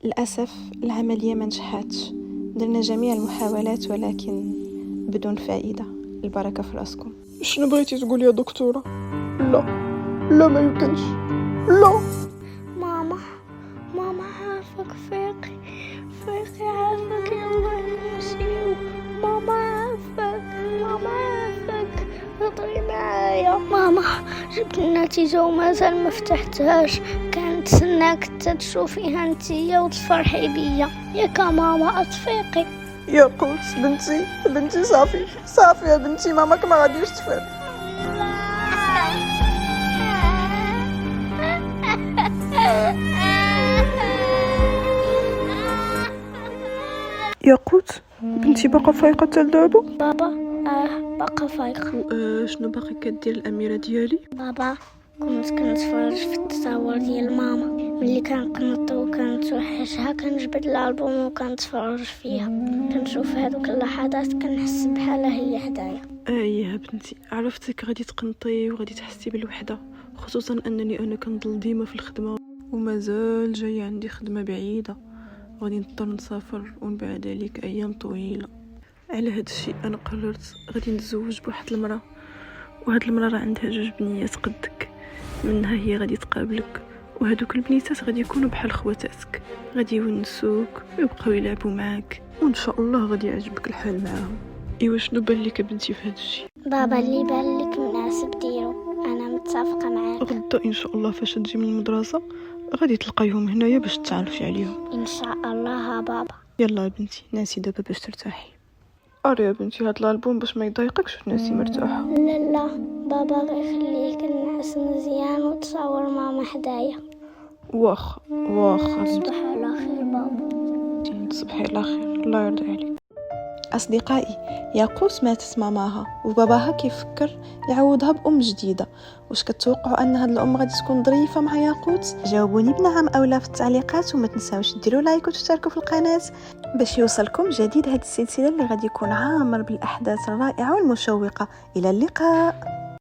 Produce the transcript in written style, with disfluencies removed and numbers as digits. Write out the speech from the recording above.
للأسف العملية ما نجحتش، درنا جميع المحاولات ولكن بدون فائدة. البركة في راسكم. شنو بغيتي تقول يا دكتورة؟ لا لا ما يمكنش، لا. ماما عافاك، فيقي عافاك، يلا نمشيو. ماما عافاك هضري معايا. ماما جبت النتيجة ومازال ما فتحتهاش، كنتسناك تشوفيها انتيا وتفرحي بيا ياك ماما. اتفيقي يا قوس بنتي صافي يا بنتي، ماماك ما غاديش تفيق. يا قوت بنتي باقا فايقه حتى لدابا؟ بابا باقا فايقه. شنو باقي كدير الاميره ديالي؟ بابا كنت كنتفرج في التصاور ديال ماما ملي كنقنط وكنتوحشها، كنجبد الالبوم وكنتفرج فيها، كنشوف هذوك اللحظات كنحس بحال هي حدايا. يا بنتي عرفتك غادي تقنطي وغادي تحسي بالوحده، خصوصا انني انا كنضل ديما في الخدمه ومازال جايه عندي خدمه بعيده، غادي نضطر نسافر ونبعد عليك ايام طويله. على هذا الشيء انا قررت غادي نتزوج بواحد المراه، وهاد المراه راه عندها 2 بنيات قدك، منها هي غادي تقابلك، وهادوك البنيتات غادي يكونوا بحال خواتاتك، غادي يونسوك ويبقاو يلعبوا معاك، وان شاء الله غادي يعجبك الحال معاهم. ايوا شنو بان لك بنتي في هذا الشيء؟ بابا اللي بان لك مناسب ديرو، انا متفقه معاك. غدا ان شاء الله فاش تجي من المدرسه غادي تلقايهم هنايا باش تعرفي عليهم ان شاء الله. بابا يلا يا بنتي ناسي دابا باش ترتاحي. اري يا بنتي هاد الالبوم باش ما يضايقكش وناسي مرتاحه. لا بابا غيخليك نعس مزيان وتصور ماما حدايا. واخا تصبح على خير بابا. تصبحي على خير، الله يرضي عليك. أصدقائي، ياقوت ماتت ماماها وباباها كيفكر يعوضها بأم جديدة. واش كتوقعوا أن هاد الأم غادي تكون ظريفة مع ياقوت؟ جاوبوني بنعم أو لا في التعليقات، وما تنساوش ديروا لايك وتشتركوا في القناة باش يوصلكم جديد هاد السلسلة اللي غادي يكون عامر بالأحداث الرائعة والمشوقة. إلى اللقاء.